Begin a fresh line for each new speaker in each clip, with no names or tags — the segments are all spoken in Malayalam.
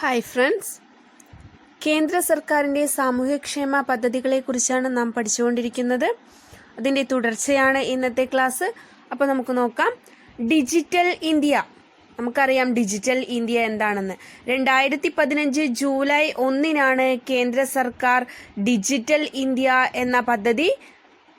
ഹായ് ഫ്രണ്ട്സ്, കേന്ദ്ര സർക്കാരിൻ്റെ സാമൂഹ്യക്ഷേമ പദ്ധതികളെക്കുറിച്ചാണ് നാം പഠിച്ചുകൊണ്ടിരിക്കുന്നത്. അതിൻ്റെ തുടർച്ചയാണ് ഇന്നത്തെ ക്ലാസ്. അപ്പോൾ നമുക്ക് നോക്കാം. Digital India. നമുക്കറിയാം ഡിജിറ്റൽ ഇന്ത്യ എന്താണെന്ന്. 2015 ജൂലൈ 1 കേന്ദ്ര സർക്കാർ ഡിജിറ്റൽ ഇന്ത്യ എന്ന പദ്ധതി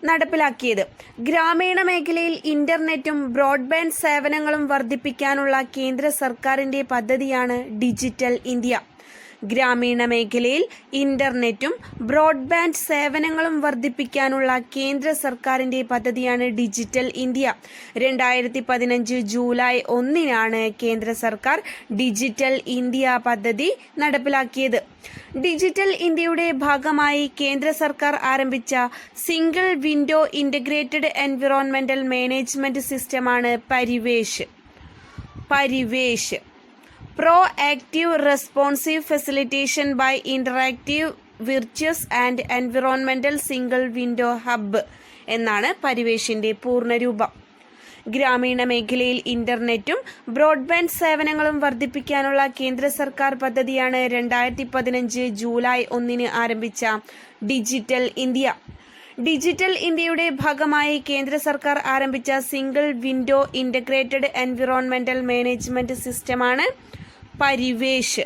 നടപ്പിലാക്കിയത്. ഗ്രാമീണ മേഖലയിൽ ഇന്റർനെറ്റും ബ്രോഡ്ബാൻഡ് സേവനങ്ങളും വർദ്ധിപ്പിക്കാനുള്ള കേന്ദ്ര സർക്കാരിന്റെ പദ്ധതിയാണ് ഡിജിറ്റൽ ഇന്ത്യ. ഗ്രാമീണ മേഖലയിൽ ഇന്റർനെറ്റും ബ്രോഡ്ബാൻഡ് സേവനങ്ങളും വർദ്ധിപ്പിക്കാനുള്ള കേന്ദ്ര സർക്കാരിന്റെ പദ്ധതിയാണ് ഡിജിറ്റൽ ഇന്ത്യ. 2015 ജൂലൈ 1 കേന്ദ്ര സർക്കാർ ഡിജിറ്റൽ ഇന്ത്യ പദ്ധതി നടപ്പിലാക്കിയത്. ഡിജിറ്റൽ ഇന്ത്യയുടെ ഭാഗമായി കേന്ദ്ര സർക്കാർ ആരംഭിച്ച single window integrated environmental management സിസ്റ്റമാണ് Parivesh. Proactive Responsive Facilitation by Interactive Virtuous and Environmental Single Window Hub എന്നാണ് പരിവേഷിന്റെ പൂർണ്ണരൂപം. ഗ്രാമീണ മേഖലയിൽ ഇന്റർനെറ്റും ബ്രോഡ്ബാൻഡ് സേവനങ്ങളും വർദ്ധിപ്പിക്കാനുള്ള കേന്ദ്ര സർക്കാർ പദ്ധതിയാണ് 2015 ജൂലൈ 1 ആരംഭിച്ച ഡിജിറ്റൽ ഇന്ത്യ. ഡിജിറ്റൽ ഇന്ത്യയുടെ ഭാഗമായി കേന്ദ്ര സർക്കാർ ആരംഭിച്ച single window integrated environmental management സിസ്റ്റമാണ് Parivesh.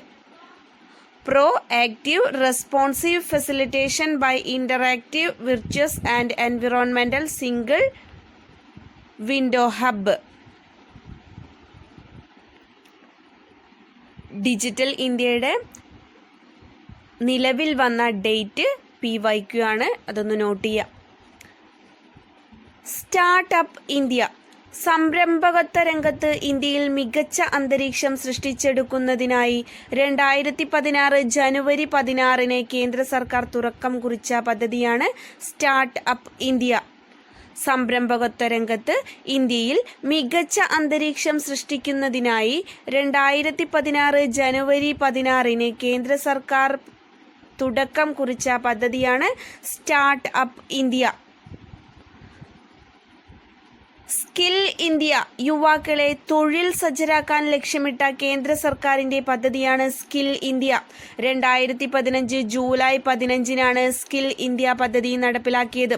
Proactive Responsive Facilitation by Interactive Virtuous and Environmental Single Window Hub. Digital ഇന്ത്യയുടെ നിലവിൽ വന്ന ഡേറ്റ് PYQ ആണ്. അതൊന്ന് നോട്ട് ചെയ്യാം. Startup India. സംരംഭകത്വ രംഗത്ത് ഇന്ത്യയിൽ മികച്ച അന്തരീക്ഷം സൃഷ്ടിച്ചെടുക്കുന്നതിനായി 2016 ജനുവരി 16 കേന്ദ്ര സർക്കാർ തുടക്കം കുറിച്ച പദ്ധതിയാണ് സ്റ്റാർട്ട് അപ്പ് ഇന്ത്യ. സംരംഭകത്വ രംഗത്ത് ഇന്ത്യയിൽ മികച്ച അന്തരീക്ഷം സൃഷ്ടിക്കുന്നതിനായി 2016 ജനുവരി 16 കേന്ദ്ര സർക്കാർ തുടക്കം കുറിച്ച പദ്ധതിയാണ് start up India. Skill India. യുവാക്കളെ തൊഴിൽ സജ്ജരാക്കാൻ ലക്ഷ്യമിട്ട കേന്ദ്ര സർക്കാരിന്റെ പദ്ധതിയാണ് skill India. 2015 July 15 skill India പദ്ധതി നടപ്പിലാക്കിയത്.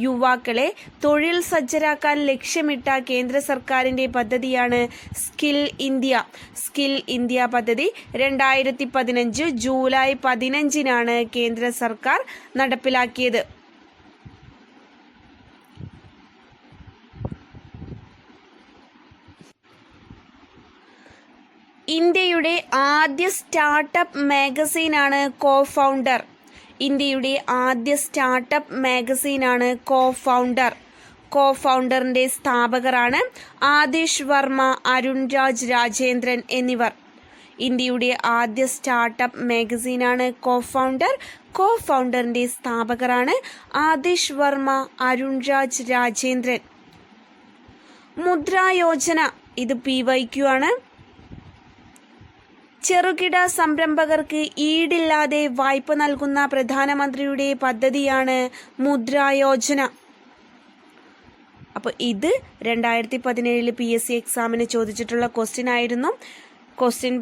യുവാക്കളെ തൊഴിൽ സജ്ജരാക്കാൻ ലക്ഷ്യമിട്ട കേന്ദ്ര സർക്കാരിന്റെ പദ്ധതിയാണ് സ്കിൽ ഇന്ത്യ. സ്കിൽ ഇന്ത്യ പദ്ധതി 2015 ജൂലൈ 15 കേന്ദ്ര സർക്കാർ നടപ്പിലാക്കിയത്. ഇന്ത്യയുടെ ആദ്യ സ്റ്റാർട്ടപ്പ് മാഗസീനാണ് കോഫൗണ്ടർ. ഇന്ത്യയുടെ ആദ്യ സ്റ്റാർട്ടപ്പ് മാഗസീനാണ് കോഫൗണ്ടർ. കോഫൗണ്ടറിന്റെ സ്ഥാപകരാണ് ആദിഷ് വർമ്മ, അരുൺരാജ് രാജേന്ദ്രൻ എന്നിവർ. ഇന്ത്യയുടെ ആദ്യ സ്റ്റാർട്ടപ്പ് മാഗസീനാണ് കോഫൗണ്ടർ. കോഫൗണ്ടറിന്റെ സ്ഥാപകരാണ് ആദിഷ് വർമ്മ, അരുൺരാജ് രാജേന്ദ്രൻ. മുദ്രാ യോജന. ഇത് PYQ ആണ്. ചെറുകിട സംരംഭകർക്ക് ഈടില്ലാതെ വായ്പ നൽകുന്ന പ്രധാനമന്ത്രിയുടെ പദ്ധതിയാണ് മുദ്രാ യോജന. അപ്പോൾ ഇത് 2017 PSC എക്സാമിന് ചോദിച്ചിട്ടുള്ള ക്വസ്റ്റ്യൻ ആയിരുന്നു. ക്വസ്റ്റ്യൻ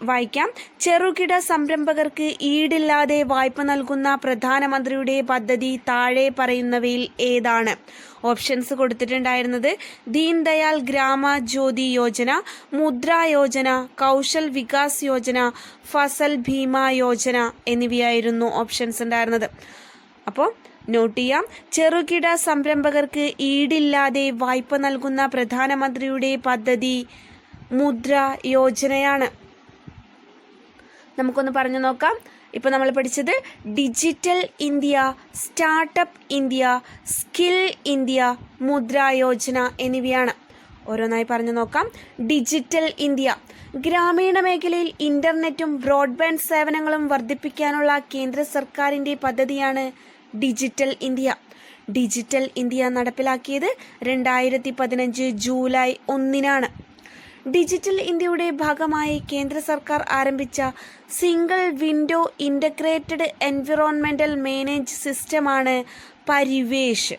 വായിക്കാം. ചെറുകിട സംരംഭകർക്ക് ഈടില്ലാതെ വായ്പ നൽകുന്ന പ്രധാനമന്ത്രിയുടെ പദ്ധതി താഴെ പറയുന്നവയിൽ ഏതാണ്? ഓപ്ഷൻസ് കൊടുത്തിട്ടുണ്ടായിരുന്നത് ദീൻ ദയാൽ ഗ്രാമ ജ്യോതി യോജന, മുദ്രാ യോജന, കൗശൽ വികാസ് യോജന, ഫസൽ ഭീമ യോജന എന്നിവയായിരുന്നു ഓപ്ഷൻസ് ഉണ്ടായിരുന്നത്. അപ്പോൾ നോട്ട് ചെയ്യാം. ചെറുകിട സംരംഭകർക്ക് ഈടില്ലാതെ വായ്പ നൽകുന്ന പ്രധാനമന്ത്രിയുടെ പദ്ധതി മുദ്രാ യോജനയാണ്. നമുക്കൊന്ന് പറഞ്ഞു നോക്കാം. ഇപ്പോൾ നമ്മൾ പഠിച്ചത് digital India, startup India, skill India, Mudra Yojana എന്നിവയാണ്. ഓരോന്നായി പറഞ്ഞു നോക്കാം. Digital India. ഗ്രാമീണ മേഖലയിൽ ഇന്റർനെറ്റും ബ്രോഡ്ബാൻഡ് സേവനങ്ങളും വർദ്ധിപ്പിക്കാനുള്ള കേന്ദ്ര സർക്കാരിന്റെ പദ്ധതിയാണ് ഡിജിറ്റൽ ഇന്ത്യ. ഡിജിറ്റൽ ഇന്ത്യ നടപ്പിലാക്കിയത് 2015 ജൂലൈ 1 ഡിജിറ്റൽ ഇന്ത്യയുടെ ഭാഗമായി കേന്ദ്ര സർക്കാർ ആരംഭിച്ച single window integrated environmental manage സിസ്റ്റമാണ് പരിവേഷ്.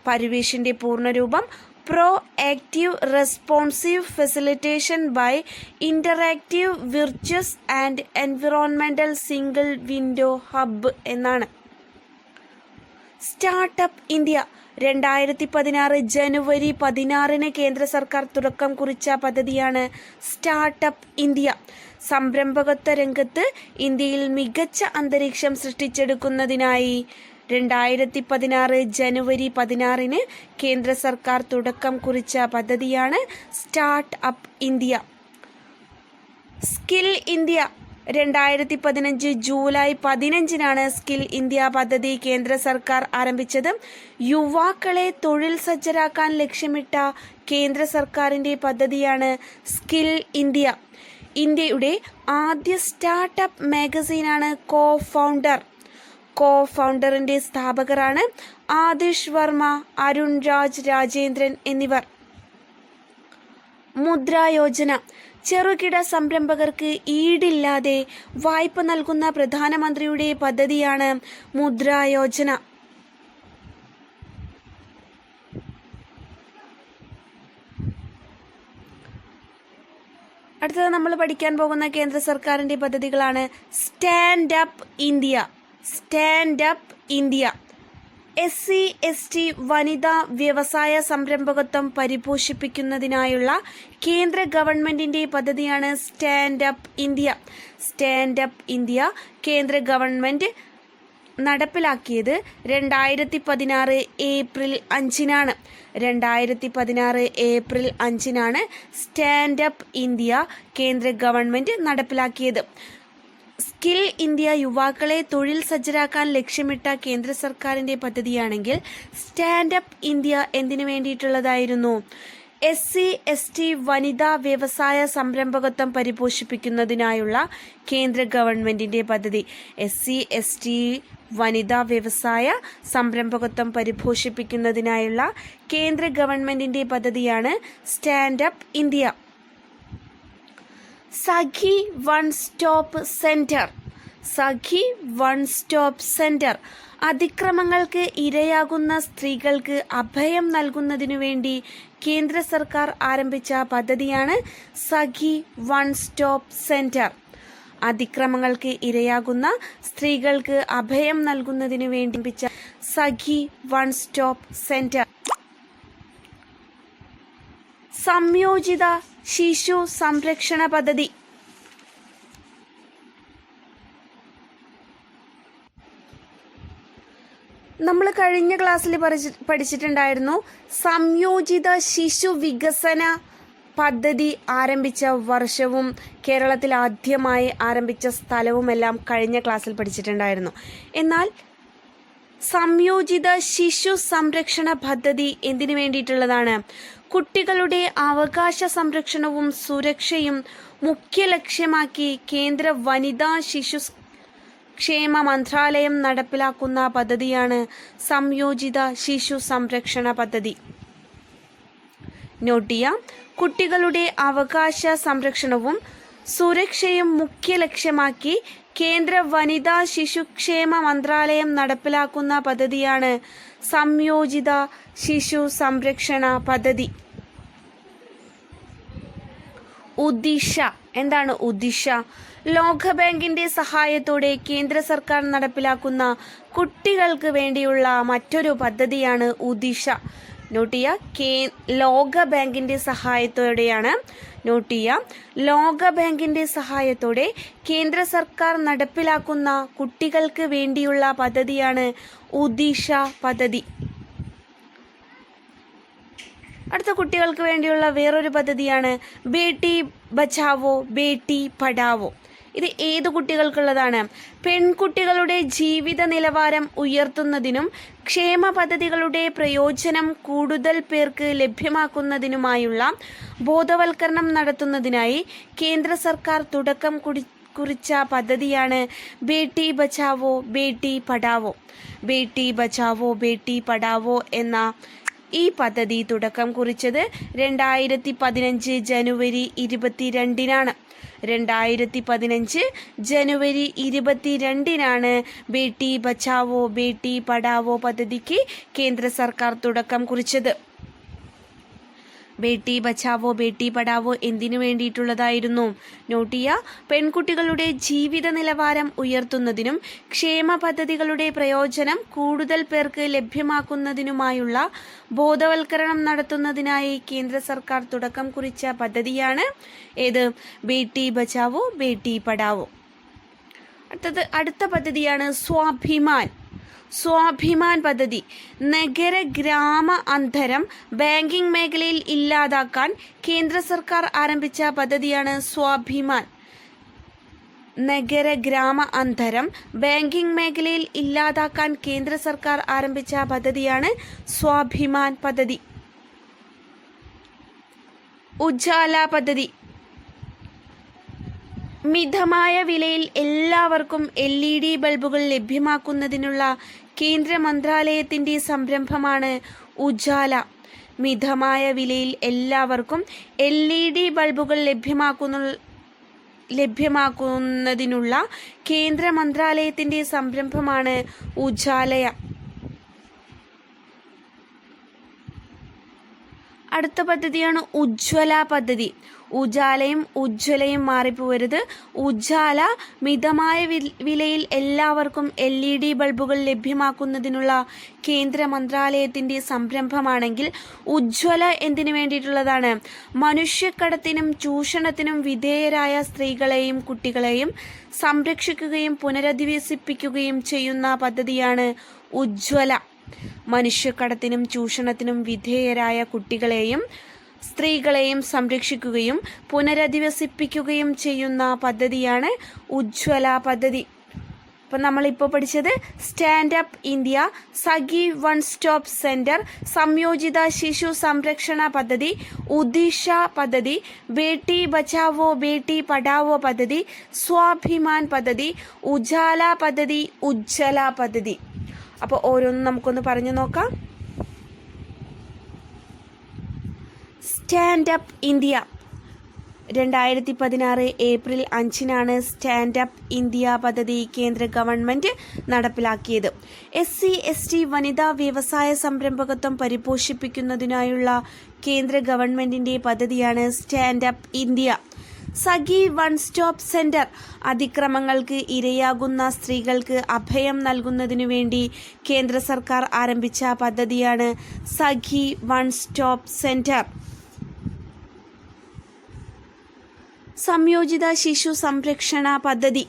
പരിവേഷിന്റെ പൂർണ്ണരൂപം proactive responsive facilitation by interactive virtuous and environmental single window hub എന്നാണ്. സ്റ്റാർട്ടപ്പ് ഇന്ത്യ 2016 ജനുവരി 16 കേന്ദ്ര സർക്കാർ തുടക്കം കുറിച്ച പദ്ധതിയാണ് സ്റ്റാർട്ടപ്പ് ഇന്ത്യ. സംരംഭകത്വ രംഗത്ത് ഇന്ത്യയിൽ മികച്ച അന്തരീക്ഷം സൃഷ്ടിച്ചെടുക്കുന്നതിനായി 2016 ജനുവരി 16 കേന്ദ്ര സർക്കാർ തുടക്കം കുറിച്ച പദ്ധതിയാണ് start up India. Skill India 2015 July 15 skill India പദ്ധതി കേന്ദ്ര സർക്കാർ ആരംഭിച്ചത്. യുവാക്കളെ തൊഴിൽ സജ്ജരാക്കാൻ ലക്ഷ്യമിട്ട കേന്ദ്ര സർക്കാരിൻ്റെ പദ്ധതിയാണ് സ്കിൽ ഇന്ത്യ. ഇന്ത്യയുടെ ആദ്യ സ്റ്റാർട്ടപ്പ് മാഗസീനാണ് കോ-ഫൗണ്ടറിൻ്റെ സ്ഥാപകരാണ് ആദിഷ് വർമ്മ, അരുൺ രാജ് രാജേന്ദ്രൻ എന്നിവർ. മുദ്രാ യോജന ചെറുകിട സംരംഭകർക്ക് ഈടില്ലാതെ വായ്പ നൽകുന്ന പ്രധാനമന്ത്രിയുടെ പദ്ധതിയാണ് മുദ്രാ യോജന. അടുത്തത് നമ്മൾ പഠിക്കാൻ പോകുന്ന കേന്ദ്ര സർക്കാരിൻ്റെ പദ്ധതികളാണ് സ്റ്റാൻഡ് അപ്പ് ഇന്ത്യ. SC/ST വനിതാ വ്യവസായ സംരംഭകത്വം പരിപോഷിപ്പിക്കുന്നതിനായുള്ള കേന്ദ്ര ഗവൺമെൻറ്റിൻ്റെ പദ്ധതിയാണ് സ്റ്റാൻഡ് അപ്പ് ഇന്ത്യ. കേന്ദ്ര ഗവൺമെൻറ് നടപ്പിലാക്കിയത് 2016 April 5 2016 April 5 stand up India കേന്ദ്ര ഗവൺമെൻറ് നടപ്പിലാക്കിയത്. സ്കിൽ ഇന്ത്യ യുവാക്കളെ തൊഴിൽ സജ്ജരാക്കാൻ ലക്ഷ്യമിട്ട കേന്ദ്ര സർക്കാരിൻ്റെ പദ്ധതിയാണെങ്കിൽ സ്റ്റാൻഡ് അപ്പ് ഇന്ത്യ എന്തിനു വേണ്ടിയിട്ടുള്ളതായിരുന്നു? SC/ST വനിതാ വ്യവസായ സംരംഭകത്വം പരിപോഷിപ്പിക്കുന്നതിനായുള്ള കേന്ദ്ര ഗവൺമെൻറ്റിൻ്റെ പദ്ധതി. SC/ST വനിതാ വ്യവസായ സംരംഭകത്വം പരിപോഷിപ്പിക്കുന്നതിനായുള്ള കേന്ദ്ര ഗവൺമെൻറ്റിൻ്റെ പദ്ധതിയാണ് സ്റ്റാൻഡ് അപ്പ് ഇന്ത്യ. സഖി വൺ സ്റ്റോപ്പ് സെൻറ്റർ അതിക്രമങ്ങൾക്ക് ഇരയാകുന്ന സ്ത്രീകൾക്ക് അഭയം നൽകുന്നതിനു വേണ്ടി കേന്ദ്ര സർക്കാർ ആരംഭിച്ച പദ്ധതിയാണ് സഖി വൺ സ്റ്റോപ്പ് സെൻറ്റർ. അതിക്രമങ്ങൾക്ക് ഇരയാകുന്ന സ്ത്രീകൾക്ക് അഭയം നൽകുന്നതിനു വേണ്ടി ആരംഭിച്ച സഖി വൺ സ്റ്റോപ്പ് സെൻറ്റർ. സംയോജിത ശിശു സംരക്ഷണ പദ്ധതി നമ്മൾ കഴിഞ്ഞ ക്ലാസ്സിൽ പഠിച്ചിട്ടുണ്ടായിരുന്നു. സംയോജിത ശിശു വികസന പദ്ധതി ആരംഭിച്ച വർഷവും കേരളത്തിൽ ആദ്യമായി ആരംഭിച്ച സ്ഥലവുമെല്ലാം കഴിഞ്ഞ ക്ലാസ്സിൽ പഠിച്ചിട്ടുണ്ടായിരുന്നു. എന്നാൽ സംയോജിത ശിശു സംരക്ഷണ പദ്ധതി എന്തിനു വേണ്ടിയിട്ടുള്ളതാണ്? കുട്ടികളുടെ അവകാശ സംരക്ഷണവും സുരക്ഷയും മുഖ്യ ലക്ഷ്യമാക്കി കേന്ദ്ര വനിതാ ശിശു ക്ഷേമ മന്ത്രാലയം നടപ്പിലാക്കുന്ന പദ്ധതിയാണ് സംയോജിത ശിശു സംരക്ഷണ പദ്ധതി. നോട്ട് ചെയ്യാം. കുട്ടികളുടെ അവകാശ സംരക്ഷണവും സുരക്ഷയും മുഖ്യ ലക്ഷ്യമാക്കി കേന്ദ്ര വനിതാ ശിശുക്ഷേമ മന്ത്രാലയം നടപ്പിലാക്കുന്ന പദ്ധതിയാണ് സംയോജിത ശിശു സംരക്ഷണ പദ്ധതി. ഉദ്ദിഷ എന്താണ്? ഉദ്ദിഷ ലോകബാങ്കിന്റെ സഹായത്തോടെ കേന്ദ്ര സർക്കാർ നടപ്പിലാക്കുന്ന കുട്ടികൾക്ക് വേണ്ടിയുള്ള മറ്റൊരു പദ്ധതിയാണ് ഉദ്ദിഷ. നോട്ട് ചെയ്യുക. ലോകബാങ്കിന്റെ സഹായത്തോടെയാണ്. നോട്ട് ചെയ്യാം. ലോകബാങ്കിന്റെ സഹായത്തോടെ കേന്ദ്ര സർക്കാർ നടപ്പിലാക്കുന്ന കുട്ടികൾക്ക് വേണ്ടിയുള്ള പദ്ധതിയാണ് ഉദ്ദിഷ പദ്ധതി. അടുത്ത കുട്ടികൾക്ക് വേണ്ടിയുള്ള വേറൊരു പദ്ധതിയാണ് ബേട്ടി ബച്ചാവോ ബേട്ടി പഠാവോ. ഇത് ഏത് കുട്ടികൾക്കുള്ളതാണ്? പെൺകുട്ടികളുടെ ജീവിത നിലവാരം ഉയർത്തുന്നതിനും ക്ഷേമ പദ്ധതികളുടെ പ്രയോജനം കൂടുതൽ പേർക്ക് ലഭ്യമാക്കുന്നതിനുമായുള്ള ബോധവൽക്കരണം നടത്തുന്നതിനായി കേന്ദ്ര സർക്കാർ തുടക്കം കുറിച്ച പദ്ധതിയാണ് ബേട്ടി ബച്ചാവോ ബേട്ടി പഠാവോ. ബേട്ടി ബച്ചാവോ ബേട്ടി പഠാവോ എന്ന ഈ പദ്ധതി തുടക്കം കുറിച്ചത് 2015 ജനുവരി 22 2015 ജനുവരി 22 ബേട്ടി ബച്ചാവോ ബേട്ടി പഠാവോ പദ്ധതിക്ക് കേന്ദ്ര സർക്കാർ തുടക്കം കുറിച്ചത്. ബേട്ടി ബച്ചാവോ ബേട്ടി പഠാവോ എന്തിനു വേണ്ടിയിട്ടുള്ളതായിരുന്നു? നോട്ട് ചെയ്യുക. പെൺകുട്ടികളുടെ ജീവിത നിലവാരം ഉയർത്തുന്നതിനും ക്ഷേമ പദ്ധതികളുടെ പ്രയോജനം കൂടുതൽ പേർക്ക് ലഭ്യമാക്കുന്നതിനുമായുള്ള ബോധവൽക്കരണം നടത്തുന്നതിനായി കേന്ദ്ര സർക്കാർ തുടക്കം കുറിച്ച പദ്ധതിയാണ് ഏത്? ബേട്ടി ബച്ചാവോ ബേട്ടി പഠാവോ. അടുത്ത പദ്ധതിയാണ് സ്വാഭിമാൻ പദ്ധതി. നഗര ഗ്രാമ അന്തരം ബാങ്കിംഗ് മേഖലയിൽ ഇല്ലാതാക്കാൻ കേന്ദ്ര സർക്കാർ ആരംഭിച്ച പദ്ധതിയാണ് സ്വാഭിമാൻ. നഗര ഗ്രാമ അന്തരം ബാങ്കിംഗ് മേഖലയിൽ ഇല്ലാതാക്കാൻ കേന്ദ്ര സർക്കാർ ആരംഭിച്ച പദ്ധതിയാണ് സ്വാഭിമാൻ പദ്ധതി. ഉജാല പദ്ധതി. മിതമായ വിലയിൽ എല്ലാവർക്കും LED ബൾബുകൾ ലഭ്യമാക്കുന്നതിനുള്ള കേന്ദ്ര മന്ത്രാലയത്തിന്റെ സംരംഭമാണ് ഉജാല. മിതമായ വിലയിൽ എല്ലാവർക്കും LED ബൾബുകൾ ലഭ്യമാക്കുന്നതിനുള്ള കേന്ദ്ര മന്ത്രാലയത്തിന്റെ സംരംഭമാണ് ഉജാല. അടുത്ത പദ്ധതിയാണ് ഉജ്ജ്വല പദ്ധതി. ഉജാലയും ഉജ്ജ്വലയും മാറിപ്പോവരുത്. ഉജാല മിതമായ വിലയിൽ എല്ലാവർക്കും LED ബൾബുകൾ ലഭ്യമാക്കുന്നതിനുള്ള കേന്ദ്ര മന്ത്രാലയത്തിന്റെ സംരംഭമാണെങ്കിൽ ഉജ്ജ്വല എന്തിനു വേണ്ടിയിട്ടുള്ളതാണ്? മനുഷ്യക്കടത്തിനും ചൂഷണത്തിനും വിധേയരായ സ്ത്രീകളെയും കുട്ടികളെയും സംരക്ഷിക്കുകയും പുനരധിവസിപ്പിക്കുകയും ചെയ്യുന്ന പദ്ധതിയാണ് ഉജ്ജ്വല. മനുഷ്യക്കടത്തിനും ചൂഷണത്തിനും വിധേയരായ കുട്ടികളെയും സ്ത്രീകളെയും സംരക്ഷിക്കുകയും പുനരധിവസിപ്പിക്കുകയും ചെയ്യുന്ന പദ്ധതിയാണ് ഉജ്ജ്വല പദ്ധതി. അപ്പം നമ്മളിപ്പോൾ പഠിച്ചത് സ്റ്റാൻഡ് അപ്പ് ഇന്ത്യ, സഖി വൺ സ്റ്റോപ്പ് സെന്റർ, സംയോജിത ശിശു സംരക്ഷണ പദ്ധതി, ഉദിഷ പദ്ധതി, ബേട്ടി ബച്ചാവോ ബേട്ടി പഠാവോ പദ്ധതി, സ്വാഭിമാൻ പദ്ധതി, ഉജാല പദ്ധതി, ഉജ്ജ്വല പദ്ധതി. അപ്പോൾ ഓരോന്നും നമുക്കൊന്ന് പറഞ്ഞു നോക്കാം. Stand up India 2016 April 5 stand up India പദ്ധതി കേന്ദ്ര ഗവൺമെന്റ് നടപ്പിലാക്കിയത്. SC/ST വനിതാ വ്യവസായ സംരംഭകത്വം പരിപോഷിപ്പിക്കുന്നതിനായുള്ള കേന്ദ്ര ഗവൺമെന്റിന്റെ പദ്ധതിയാണ് സ്റ്റാൻഡ് അപ്പ് ഇന്ത്യ. സഖി വൺ സ്റ്റോപ്പ് സെന്റർ അതിക്രമങ്ങൾക്ക് ഇരയാകുന്ന സ്ത്രീകൾക്ക് അഭയം നൽകുന്നതിനു വേണ്ടി കേന്ദ്ര സർക്കാർ ആരംഭിച്ച പദ്ധതിയാണ് സഖി വൺ സ്റ്റോപ്പ് സെന്റർ. സംയോജിത ശിശു സംരക്ഷണ പദ്ധതി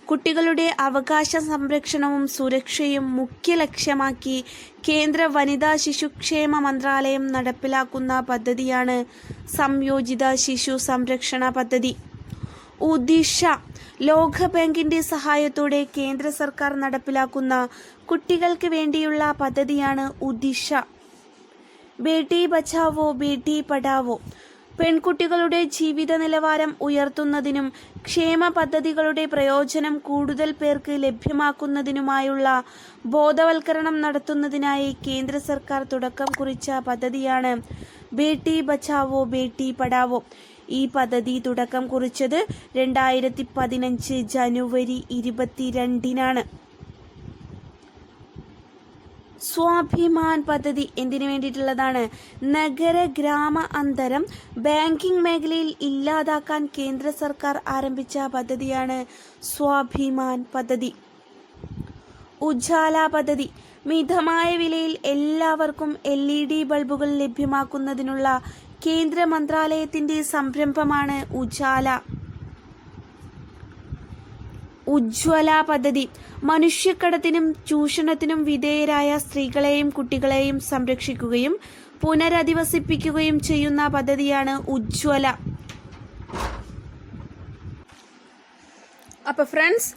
കുട്ടികളുടെ അവകാശ സംരക്ഷണവും സുരക്ഷയും മുഖ്യ ലക്ഷ്യമാക്കി കേന്ദ്ര വനിതാ ശിശുക്ഷേമ മന്ത്രാലയം നടപ്പിലാക്കുന്ന പദ്ധതിയാണ് സംയോജിത ശിശു സംരക്ഷണ പദ്ധതി. ഉദിഷ ലോകബാങ്കിന്റെ സഹായത്തോടെ കേന്ദ്ര സർക്കാർ നടപ്പിലാക്കുന്ന കുട്ടികൾക്ക് വേണ്ടിയുള്ള പദ്ധതിയാണ് ഉദിഷ. ബേട്ടി ബച്ചാവോ ബേട്ടി പഠാവോ പെൺകുട്ടികളുടെ ജീവിത നിലവാരം ഉയർത്തുന്നതിനും ക്ഷേമ പദ്ധതികളുടെ പ്രയോജനം കൂടുതൽ പേർക്ക് ലഭ്യമാക്കുന്നതിനുമായുള്ള ബോധവൽക്കരണം നടത്തുന്നതിനായി കേന്ദ്ര സർക്കാർ തുടക്കം കുറിച്ച പദ്ധതിയാണ് ബേട്ടി ബച്ചാവോ ബേട്ടി പഠാവോ. ഈ പദ്ധതി തുടക്കം കുറിച്ചത് 2015 ജനുവരി 22 സ്വാഭിമാൻ പദ്ധതി എന്തിനു വേണ്ടിയിട്ടുള്ളതാണ്? നഗര ഗ്രാമ അന്തരം ബാങ്കിംഗ് മേഖലയിൽ ഇല്ലാതാക്കാൻ കേന്ദ്ര സർക്കാർ ആരംഭിച്ച പദ്ധതിയാണ് സ്വാഭിമാൻ പദ്ധതി. ഉജാല പദ്ധതി മിതമായ വിലയിൽ എല്ലാവർക്കും LED ബൾബുകൾ ലഭ്യമാക്കുന്നതിനുള്ള കേന്ദ്ര മന്ത്രാലയത്തിന്റെ സംരംഭമാണ് ഉജാല. ഉജ്ജ്വല പദ്ധതി മനുഷ്യക്കടത്തിനും ചൂഷണത്തിനും വിധേയരായ സ്ത്രീകളെയും കുട്ടികളെയും സംരക്ഷിക്കുകയും പുനരധിവസിപ്പിക്കുകയും ചെയ്യുന്ന പദ്ധതിയാണ് ഉജ്ജ്വല. അപ്പോൾ ഫ്രണ്ട്സ്,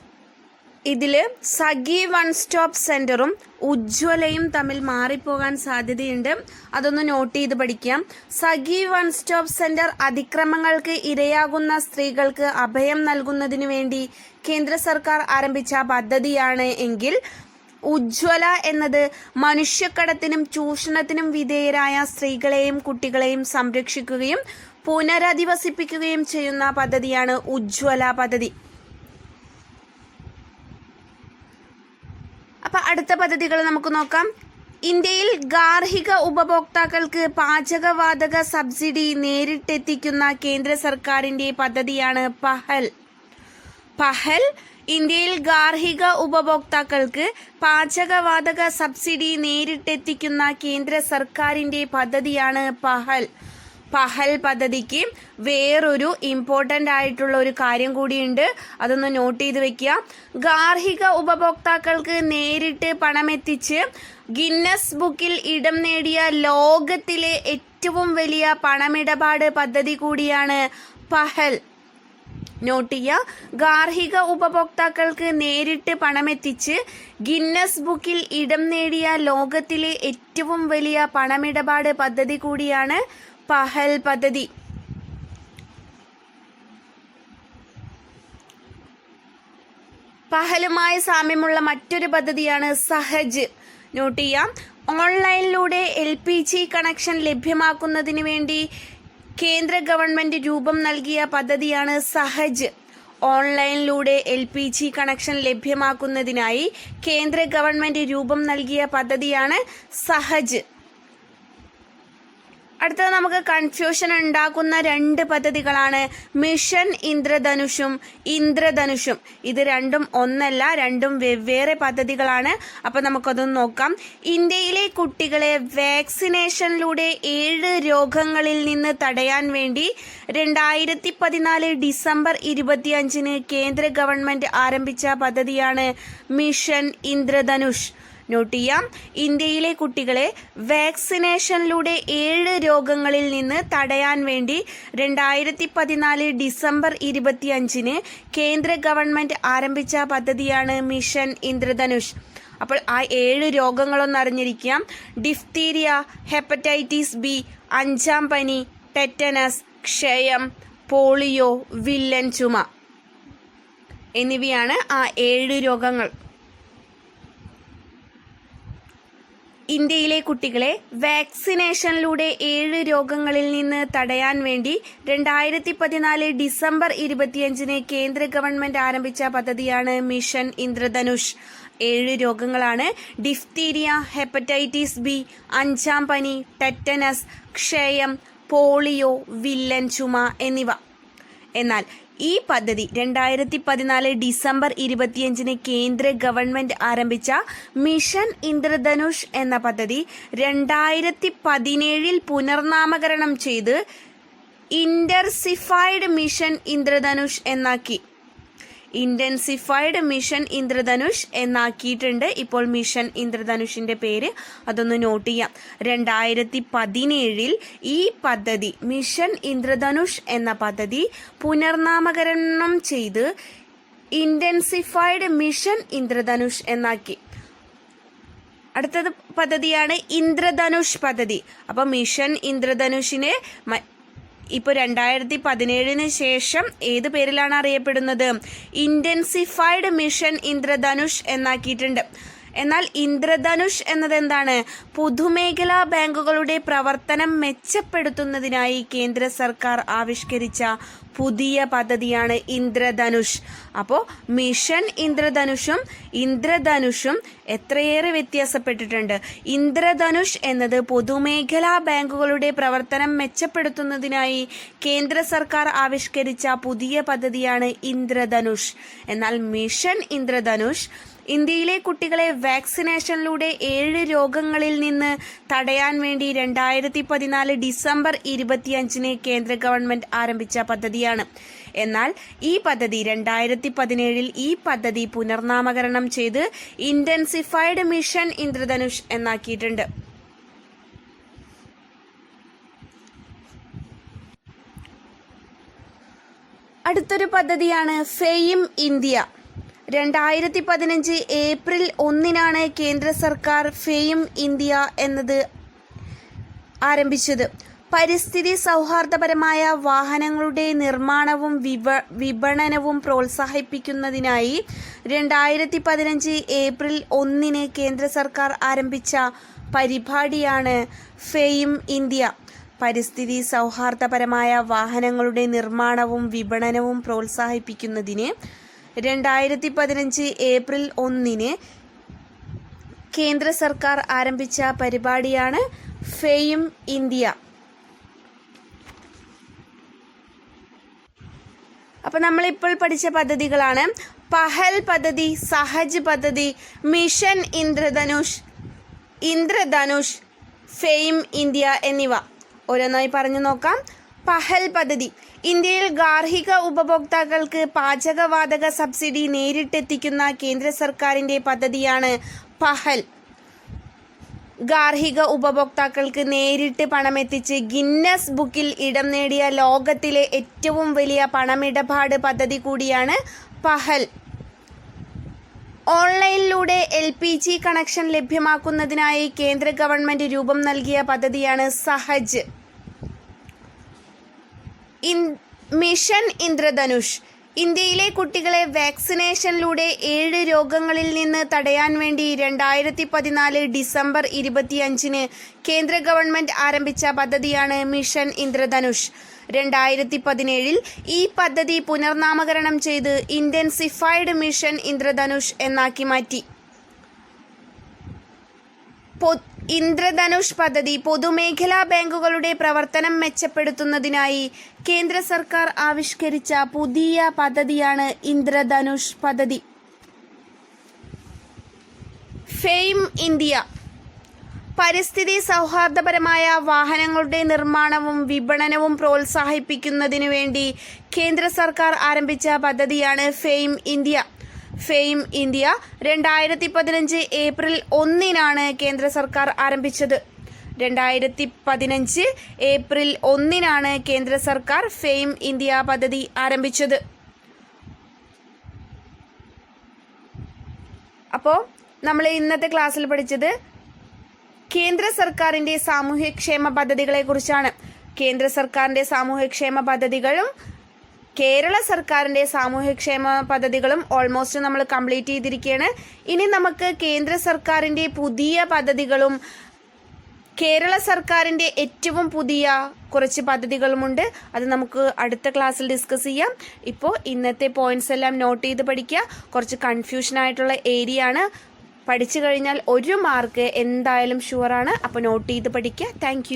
ഇതിൽ സഖി വൺ സ്റ്റോപ്പ് സെന്ററും ഉജ്ജ്വലയും തമ്മിൽ മാറിപ്പോകാൻ സാധ്യതയുണ്ട്. അതൊന്ന് നോട്ട് ചെയ്ത് പഠിക്കാം. സഖി വൺ സ്റ്റോപ്പ് സെന്റർ അതിക്രമങ്ങൾക്ക് ഇരയാകുന്ന സ്ത്രീകൾക്ക് അഭയം നൽകുന്നതിനു വേണ്ടി കേന്ദ്ര സർക്കാർ ആരംഭിച്ച പദ്ധതിയാണ് എങ്കിൽ ഉജ്ജ്വല എന്നത് മനുഷ്യക്കടത്തിനും ചൂഷണത്തിനും വിധേയരായ സ്ത്രീകളെയും കുട്ടികളെയും സംരക്ഷിക്കുകയും പുനരധിവസിപ്പിക്കുകയും ചെയ്യുന്ന പദ്ധതിയാണ് ഉജ്ജ്വല പദ്ധതി. അപ്പോൾ അടുത്ത പദ്ധതികൾ നമുക്ക് നോക്കാം. ഇന്ത്യയിൽ ഗാർഹിക ഉപഭോക്താക്കൾക്ക് പാചകവാതക സബ്സിഡി നേരിട്ടെത്തിക്കുന്ന കേന്ദ്ര സർക്കാരിന്റെ പദ്ധതിയാണ് പഹൽ. പഹൽ ഇന്ത്യയിൽ ഗാർഹിക ഉപഭോക്താക്കൾക്ക് പാചകവാതക സബ്സിഡി നേരിട്ടെത്തിക്കുന്ന കേന്ദ്ര സർക്കാരിന്റെ പദ്ധതിയാണ് പഹൽ. പഹൽ പദ്ധതിക്ക് വേറൊരു ഇമ്പോർട്ടൻ്റ് ആയിട്ടുള്ള ഒരു കാര്യം കൂടിയുണ്ട്, അതൊന്ന് നോട്ട് ചെയ്ത് വെക്കുക. ഗാർഹിക ഉപഭോക്താക്കൾക്ക് നേരിട്ട് പണമെത്തിച്ച് ഗിന്നസ് ബുക്കിൽ ഇടം നേടിയ ലോകത്തിലെ ഏറ്റവും വലിയ പണമിടപാട് പദ്ധതി കൂടിയാണ് പഹൽ. നോട്ട് ചെയ്യുക, ഗാർഹിക ഉപഭോക്താക്കൾക്ക് നേരിട്ട് പണമെത്തിച്ച് ഗിന്നസ് ബുക്കിൽ ഇടം നേടിയ ലോകത്തിലെ ഏറ്റവും വലിയ പണമിടപാട് പദ്ധതി കൂടിയാണ് പഹൽ പദ്ധതി. പഹലുമായി സാമ്യമുള്ള മറ്റൊരു പദ്ധതിയാണ് സഹജ്. നോട്ട് ചെയ്യാം, ഓൺലൈനിലൂടെ LPG കണക്ഷൻ ലഭ്യമാക്കുന്നതിന് വേണ്ടി കേന്ദ്ര ഗവൺമെന്റ് രൂപം നൽകിയ പദ്ധതിയാണ് സഹജ്. ഓൺലൈനിലൂടെ LPG കണക്ഷൻ ലഭ്യമാക്കുന്നതിനായി കേന്ദ്ര ഗവൺമെന്റ് രൂപം നൽകിയ പദ്ധതിയാണ് സഹജ്. അടുത്തത് നമുക്ക് കൺഫ്യൂഷൻ ഉണ്ടാക്കുന്ന രണ്ട് പദ്ധതികളാണ് മിഷൻ ഇന്ദ്രധനുഷും ഇന്ദ്രധനുഷും. ഇത് രണ്ടും ഒന്നല്ല, രണ്ടും വെവ്വേറെ പദ്ധതികളാണ്. അപ്പോൾ നമുക്കതൊന്ന് നോക്കാം. ഇന്ത്യയിലെ കുട്ടികളെ വാക്സിനേഷനിലൂടെ 7 രോഗങ്ങളിൽ നിന്ന് തടയാൻ വേണ്ടി 2014 ഡിസംബർ 25 കേന്ദ്ര ഗവൺമെന്റ് ആരംഭിച്ച പദ്ധതിയാണ് മിഷൻ ഇന്ദ്രധനുഷ്. നോട്ട് ചെയ്യാം, ഇന്ത്യയിലെ കുട്ടികളെ വാക്സിനേഷനിലൂടെ 7 രോഗങ്ങളിൽ നിന്ന് തടയാൻ വേണ്ടി 2014 ഡിസംബർ 25 കേന്ദ്ര ഗവൺമെന്റ് ആരംഭിച്ച പദ്ധതിയാണ് മിഷൻ ഇന്ദ്രധനുഷ്. അപ്പോൾ ആ 7 രോഗങ്ങളൊന്ന് അറിഞ്ഞിരിക്കാം. ഡിഫ്തീരിയ, ഹെപ്പറ്റൈറ്റിസ് ബി, 5-ാം പനി, ടെറ്റനസ്, ക്ഷയം, പോളിയോ, വില്ലൻ ചുമ എന്നിവയാണ് ആ 7 രോഗങ്ങൾ. ഇന്ത്യയിലെ കുട്ടികളെ വാക്സിനേഷനിലൂടെ 7 രോഗങ്ങളിൽ നിന്ന് തടയാൻ വേണ്ടി 2014 ഡിസംബർ 25 കേന്ദ്ര ഗവൺമെന്റ് ആരംഭിച്ച പദ്ധതിയാണ് മിഷൻ ഇന്ദ്രധനുഷ്. 7 രോഗങ്ങളാണ്: ഡിഫ്തീരിയ, ഹെപ്പറ്റൈറ്റിസ് ബി, 5-ാം പനി, ടെറ്റനസ്, ക്ഷയം, പോളിയോ, വില്ലൻ ചുമ എന്നിവ. എന്നാൽ ഈ പദ്ധതി 2014 ഡിസംബർ 25 കേന്ദ്ര ഗവൺമെന്റ് ആരംഭിച്ച മിഷൻ ഇന്ദ്രധനുഷ് എന്ന പദ്ധതി 2017 പുനർനാമകരണം ചെയ്ത് ഇന്റൻസിഫൈഡ് മിഷൻ ഇന്ദ്രധനുഷ് എന്നാക്കി. ഇന്റൻസിഫൈഡ് മിഷൻ ഇന്ദ്രധനുഷ് എന്നാക്കിയിട്ടുണ്ട് ഇപ്പോൾ മിഷൻ ഇന്ദ്രധനുഷിന്റെ പേര്. അതൊന്ന് നോട്ട് ചെയ്യാം. 2017 ഈ പദ്ധതി മിഷൻ ഇന്ദ്രധനുഷ് എന്ന പദ്ധതി പുനർനാമകരണം ചെയ്ത് ഇന്റൻസിഫൈഡ് മിഷൻ ഇന്ദ്രധനുഷ് എന്നാക്കി. അടുത്തത് പദ്ധതിയാണ് ഇന്ദ്രധനുഷ് പദ്ധതി. അപ്പോൾ മിഷൻ ഇന്ദ്രധനുഷിനെ ഇപ്പോൾ 2017 ശേഷം ഏത് പേരിലാണ് അറിയപ്പെടുന്നത്? ഇന്റൻസിഫൈഡ് മിഷൻ ഇന്ദ്രധനുഷ് എന്നാക്കിയിട്ടുണ്ട്. എന്നാൽ ഇന്ദ്രധനുഷ് എന്നത് എന്താണ്? പൊതുമേഖലാ ബാങ്കുകളുടെ പ്രവർത്തനം മെച്ചപ്പെടുത്തുന്നതിനായി കേന്ദ്ര സർക്കാർ ആവിഷ്കരിച്ച പുതിയ പദ്ധതിയാണ് ഇന്ദ്രധനുഷ്. അപ്പോൾ മിഷൻ ഇന്ദ്രധനുഷും ഇന്ദ്രധനുഷും എത്രയേറെ വ്യത്യാസപ്പെട്ടിട്ടുണ്ട്. ഇന്ദ്രധനുഷ് എന്നത് പൊതുമേഖലാ ബാങ്കുകളുടെ പ്രവർത്തനം മെച്ചപ്പെടുത്തുന്നതിനായി കേന്ദ്ര സർക്കാർ ആവിഷ്കരിച്ച പുതിയ പദ്ധതിയാണ് ഇന്ദ്രധനുഷ്. എന്നാൽ മിഷൻ ഇന്ദ്രധനുഷ് ഇന്ത്യയിലെ കുട്ടികളെ വാക്സിനേഷനിലൂടെ 7 രോഗങ്ങളിൽ നിന്ന് തടയാൻ വേണ്ടി 2014 ഡിസംബർ 25 കേന്ദ്ര ഗവൺമെന്റ് ആരംഭിച്ച പദ്ധതിയാണ്. എന്നാൽ ഈ പദ്ധതി 2017 ഈ പദ്ധതി പുനർനാമകരണം ചെയ്ത് ഇന്റൻസിഫൈഡ് മിഷൻ ഇന്ദ്രധനുഷ് എന്നാക്കിയിട്ടുണ്ട്. അടുത്തൊരു പദ്ധതിയാണ് ഫെയിം ഇന്ത്യ. 2015 ഏപ്രിൽ 1 കേന്ദ്ര സർക്കാർ ഫെയിം ഇന്ത്യ എന്നത് ആരംഭിച്ചത്. പരിസ്ഥിതി സൗഹാർദ്ദപരമായ വാഹനങ്ങളുടെ നിർമ്മാണവും വിപണനവും പ്രോത്സാഹിപ്പിക്കുന്നതിനായി 2015 ഏപ്രിൽ 1 കേന്ദ്ര സർക്കാർ ആരംഭിച്ച പരിപാടിയാണ് ഫെയിം ഇന്ത്യ. പരിസ്ഥിതി സൗഹാർദ്ദപരമായ വാഹനങ്ങളുടെ നിർമ്മാണവും വിപണനവും പ്രോത്സാഹിപ്പിക്കുന്നതിന് 2015 ഏപ്രിൽ 1 കേന്ദ്ര സർക്കാർ ആരംഭിച്ച പരിപാടിയാണ് ഫെയിം ഇന്ത്യ. അപ്പോൾ നമ്മളിപ്പോൾ പഠിച്ച പദ്ധതികളാണ് പഹൽ പദ്ധതി, സഹജ് പദ്ധതി, മിഷൻ ഇന്ദ്രധനുഷ്, ഫെയിം ഇന്ത്യ എന്നിവ. ഓരോന്നായി പറഞ്ഞു നോക്കാം. പഹൽ പദ്ധതി. ഇന്ത്യയിൽ ഗാർഹിക ഉപഭോക്താക്കൾക്ക് പാചകവാതക സബ്സിഡി നേരിട്ടെത്തിക്കുന്ന കേന്ദ്ര സർക്കാരിൻ്റെ പദ്ധതിയാണ് പഹൽ. ഗാർഹിക ഉപഭോക്താക്കൾക്ക് നേരിട്ട് പണമെത്തിച്ച് ഗിന്നസ് ബുക്കിൽ ഇടം നേടിയ ലോകത്തിലെ ഏറ്റവും വലിയ പണമിടപാട് പദ്ധതി കൂടിയാണ് പഹൽ. ഓൺലൈനിലൂടെ LPG കണക്ഷൻ ലഭ്യമാക്കുന്നതിനായി കേന്ദ്ര ഗവൺമെൻറ് രൂപം നൽകിയ പദ്ധതിയാണ് സഹജ്. മിഷൻ ഇന്ദ്രധനുഷ്. ഇന്ത്യയിലെ കുട്ടികളെ വാക്സിനേഷനിലൂടെ 7 രോഗങ്ങളിൽ നിന്ന് തടയാൻ വേണ്ടി 2014 ഡിസംബർ 25 കേന്ദ്ര ഗവൺമെൻറ് ആരംഭിച്ച പദ്ധതിയാണ് മിഷൻ ഇന്ദ്രധനുഷ്. 2017 ഈ പദ്ധതി പുനർനാമകരണം ചെയ്ത് ഇൻറ്റൻസിഫൈഡ് മിഷൻ ഇന്ദ്രധനുഷ് എന്നാക്കി മാറ്റി. ഇന്ദ്രധനുഷ് പദ്ധതി പൊതുമേഖലാ ബാങ്കുകളുടെ പ്രവർത്തനം മെച്ചപ്പെടുത്തുന്നതിനായി കേന്ദ്ര സർക്കാർ ആവിഷ്കരിച്ച പുതിയ പദ്ധതിയാണ് ഇന്ദ്രധനുഷ് പദ്ധതി. Fame India. പരിസ്ഥിതി സൗഹാർദ്ദപരമായ വാഹനങ്ങളുടെ നിർമ്മാണവും വിപണനവും പ്രോത്സാഹിപ്പിക്കുന്നതിനു വേണ്ടി കേന്ദ്ര സർക്കാർ ആരംഭിച്ച പദ്ധതിയാണ് fame India. Fame India 2015 April 1 കേന്ദ്ര സർക്കാർ ആരംഭിച്ചത്. 2015 ഏപ്രിൽ 1 കേന്ദ്ര സർക്കാർ ഫെയിം ഇന്ത്യ പദ്ധതി ആരംഭിച്ചത്. അപ്പോൾ നമ്മൾ ഇന്നത്തെ ക്ലാസ്സിൽ പഠിച്ചത് കേന്ദ്ര സർക്കാരിൻ്റെ സാമൂഹ്യക്ഷേമ പദ്ധതികളെക്കുറിച്ചാണ്. കേന്ദ്ര സർക്കാരിൻ്റെ സാമൂഹ്യക്ഷേമ പദ്ധതികളും കേരള സർക്കാരിൻ്റെ സാമൂഹ്യക്ഷേമ പദ്ധതികളും ഓൾമോസ്റ്റ് നമ്മൾ കംപ്ലീറ്റ് ചെയ്തിരിക്കുകയാണ്. ഇനി നമുക്ക് കേന്ദ്ര സർക്കാരിൻ്റെ പുതിയ പദ്ധതികളും കേരള സർക്കാരിൻ്റെ ഏറ്റവും പുതിയ കുറച്ച് പദ്ധതികളുമുണ്ട്. അത് നമുക്ക് അടുത്ത ക്ലാസ്സിൽ ഡിസ്കസ് ചെയ്യാം. ഇപ്പോൾ ഇന്നത്തെ പോയിന്റ്സ് എല്ലാം നോട്ട് ചെയ്ത് പഠിക്കുക. കുറച്ച് കൺഫ്യൂഷനായിട്ടുള്ള ഏരിയ ആണ്. പഠിച്ചു കഴിഞ്ഞാൽ 1 മാർക്ക് എന്തായാലും ഷുവറാണ്. അപ്പോൾ നോട്ട് ചെയ്ത് പഠിക്കുക. താങ്ക്